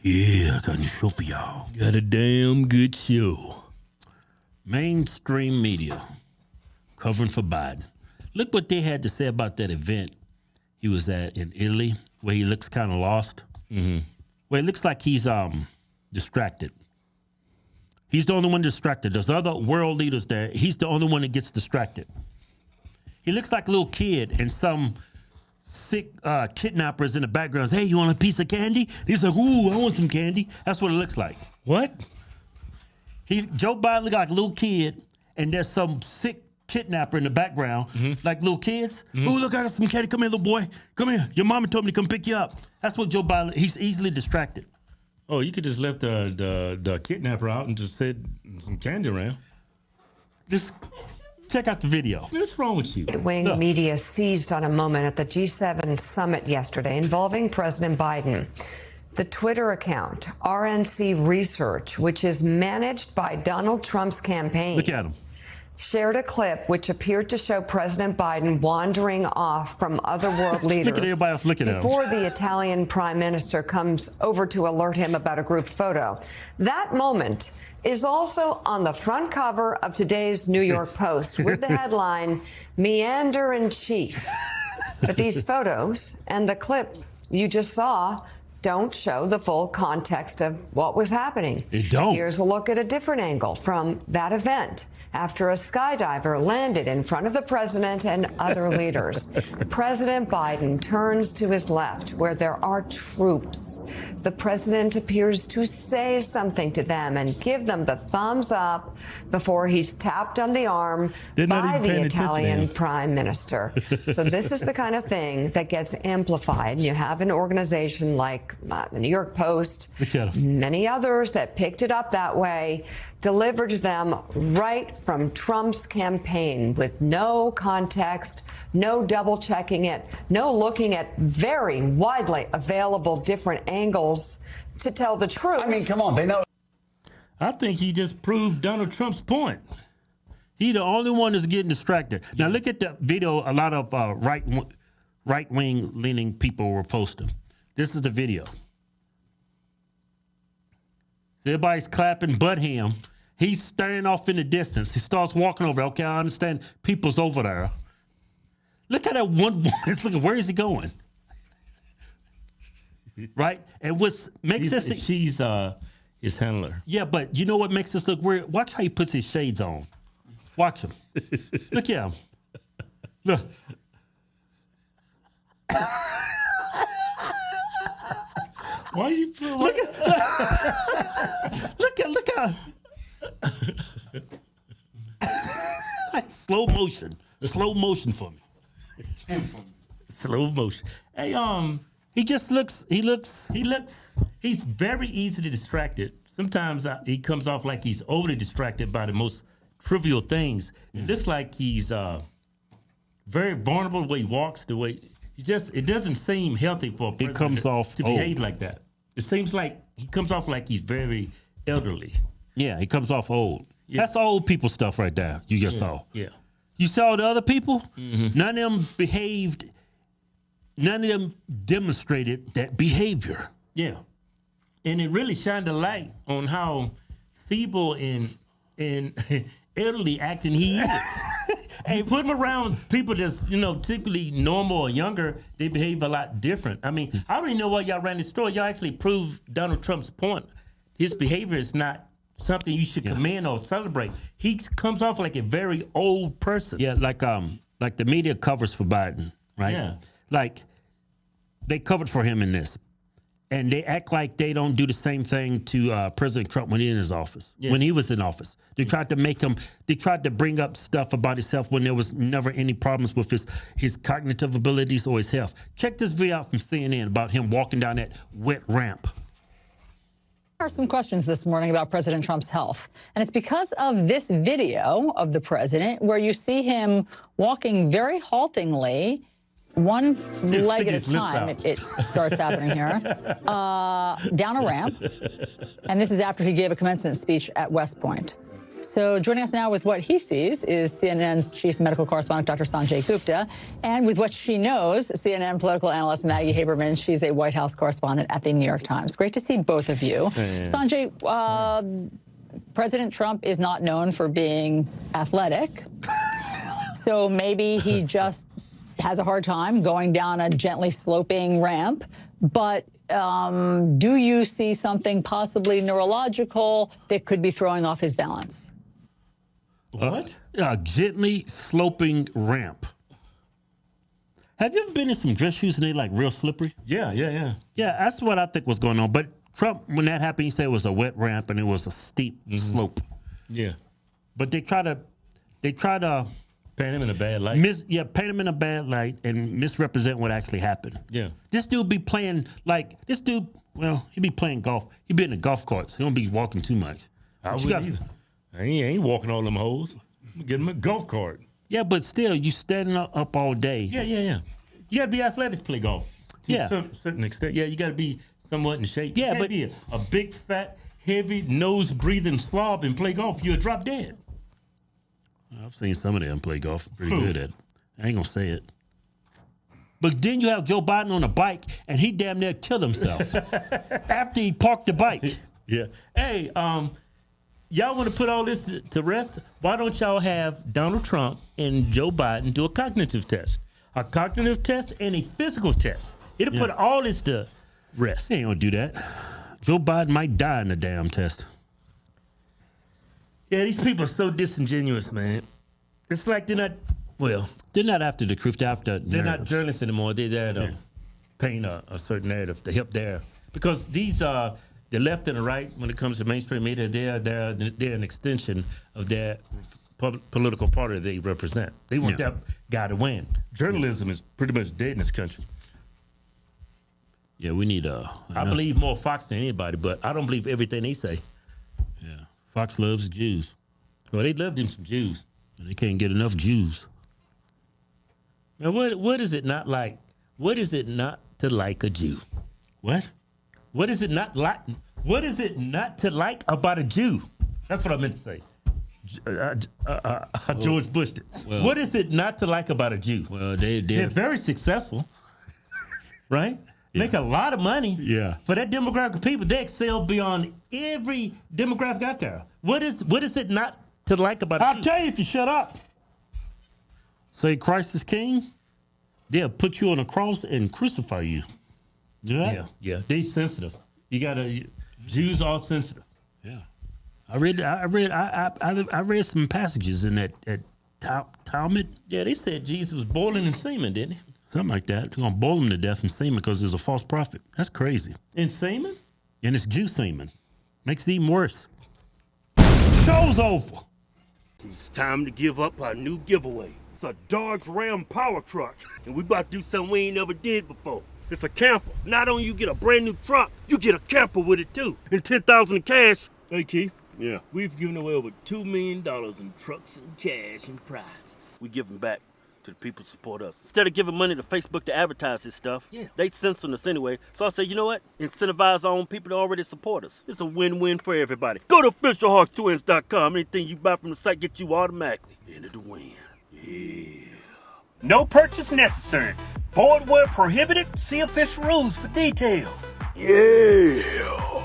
Yeah, I got a new show for y'all. Got a damn good show. Mainstream media covering for Biden. Look what they had to say about that event he was at in Italy, where he looks kind of lost. Mm-hmm. Where it looks like he's distracted. He's the only one distracted. There's other world leaders there. He's the only one that gets distracted. He looks like a little kid, and some sick kidnappers in the background. Hey, you want a piece of candy? He's like, ooh, I want some candy. That's what it looks like. What? Joe Biden look like a little kid, and there's some sick kidnapper in the background, like little kids. Ooh, look, I got some candy. Come here, little boy. Come here. Your mama told me to come pick you up. That's what Joe Biden. He's easily distracted. Oh, you could just left the kidnapper out and just said some candy around. Just check out the video. What's wrong with you? Right-wing media seized on a moment at the G7 summit yesterday involving President Biden. The Twitter account, RNC Research, which is managed by Donald Trump's campaign. Look at him. Shared a clip which appeared to show President Biden wandering off from other world leaders. Look at everybody else looking at him. Before the Italian prime minister comes over to alert him about a group photo. That moment is also on the front cover of today's New York Post with the headline, Meander in Chief. But these photos and the clip you just saw don't show the full context of what was happening. They don't. Here's a look at a different angle from that event after a skydiver landed in front of the president and other leaders. President Biden turns to his left where there are troops. The president appears to say something to them and give them the thumbs up before he's tapped on the arm by the Italian prime minister. So this is the kind of thing that gets amplified. And you have an organization like the New York Post, many others that picked it up that way, delivered to them right from Trump's campaign with no context, no double checking it, no looking at very widely available different angles to tell the truth. I mean, come on, they know. I think he just proved Donald Trump's point. He the only one that's getting distracted. Now look at the video a lot of right-wing leaning people were posting. This is the video. Everybody's clapping but him. He's staring off in the distance. He starts walking over. Okay, I understand people's over there. Look at that one boy. Look, where is he going? Right? And what makes this... She's his handler. Yeah, but you know what makes this look weird? Watch how he puts his shades on. Watch him. Look at him. Look. Why are you... Look at... Slow motion for me. Slow motion. Hey, he just looks. He's very easily distracted. Sometimes he comes off like he's overly distracted by the most trivial things. It looks like he's very vulnerable the way he walks, the way it doesn't seem healthy for a president to behave like that. It seems like he comes off like he's very elderly. Yeah, he comes off old. Yeah. That's old people stuff right there. You just saw. Yeah. You saw the other people? Mm-hmm. None of them behaved. None of them demonstrated that behavior. Yeah. And it really shined a light on how feeble and elderly acting he is. And put him around people that's, typically normal or younger, they behave a lot different. I mean, I don't even know why y'all ran this story. Y'all actually proved Donald Trump's point. His behavior is not something you should commend or celebrate. He comes off like a very old person. Yeah, like the media covers for Biden, right? Yeah. Like they covered for him in this. And they act like they don't do the same thing to President Trump when he in his office, when he was in office. They tried to they tried to bring up stuff about himself when there was never any problems with his cognitive abilities or his health. Check this video out from CNN about him walking down that wet ramp. There are some questions this morning about President Trump's health. And it's because of this video of the president where you see him walking very haltingly, one leg at a time. It starts happening here, down a ramp. And this is after he gave a commencement speech at West Point. So joining us now with what he sees is CNN's chief medical correspondent, Dr. Sanjay Gupta, and with what she knows, CNN political analyst Maggie Haberman. She's a White House correspondent at the New York Times. Great to see both of you. Yeah. Sanjay, President Trump is not known for being athletic, so maybe he just has a hard time going down a gently sloping ramp, but do you see something possibly neurological that could be throwing off his balance? What? A gently sloping ramp. Have you ever been in some dress shoes and they like real slippery? Yeah. Yeah, that's what I think was going on. But Trump, when that happened, he said it was a wet ramp and it was a steep slope. Yeah. But they try to paint him in a bad light. Paint him in a bad light and misrepresent what actually happened. Yeah. This dude be playing he be playing golf. He be in the golf carts. He don't be walking too much. I wouldn't either. I ain't walking all them holes. I'm getting a golf cart. Yeah, but still, you standing up all day. Yeah. You got to be athletic to play golf. To Yeah. a certain extent. Yeah, you got to be somewhat in shape. Yeah, you but be a big, fat, heavy, nose-breathing slob and play golf. You'll drop dead. I've seen some of them play golf pretty good at it. I ain't going to say it. But then you have Joe Biden on a bike, and he damn near killed himself after he parked the bike. Yeah. Hey, y'all want to put all this to rest? Why don't y'all have Donald Trump and Joe Biden do a cognitive test? A cognitive test and a physical test. It'll put all this to rest. He ain't going to do that. Joe Biden might die in the damn test. Yeah, these people are so disingenuous, man. It's like they're not after the truth. They're after they're not narratives. journalists anymore. They're there to paint a certain narrative to help because these the left and the right, when it comes to mainstream media, they're an extension of their political party they represent. They want that guy to win. Journalism is pretty much dead in this country. Yeah, we need I believe more Fox than anybody, but I don't believe everything they say. Yeah, Fox loves Jews. Well, they love them some Jews. They can't get enough Jews. Now, what is it not like? What is it not to like a Jew? What? What is it not like? What is it not to like about a Jew? That's what I meant to say. George Bush did. Well, what is it not to like about a Jew? Well, they're very successful, right? Yeah. Make a lot of money. Yeah. For that demographic of people, they excel beyond every demographic out there. What is it not to like about a Jew? I'll tell you if you shut up. Say Christ is king, they'll put you on a cross and crucify you. Yeah. They sensitive. Jews are sensitive. Yeah. I read some passages in that Talmud. Yeah, they said Jesus was boiling in semen, didn't he? Something like that. They're gonna boil him to death in semen because there's a false prophet. That's crazy. In semen? And it's Jew semen. Makes it even worse. Show's over. It's time to give up our new giveaway. It's a Dodge Ram power truck, and we about to do something we ain't never did before. It's a camper. Not only you get a brand new truck, you get a camper with it too, and $10,000 in cash. Hey, Keith. Yeah. We've given away over $2 million in trucks and cash and prizes. We give them back to the people who support us. Instead of giving money to Facebook to advertise this stuff, they censor us anyway. So I say, you know what? Incentivize our own people to already support us. It's a win-win for everybody. Go to officialhodgetwins.com. Anything you buy from the site gets you automatically into the win. Yeah. No purchase necessary. Void where prohibited. See official rules for details. Yeah.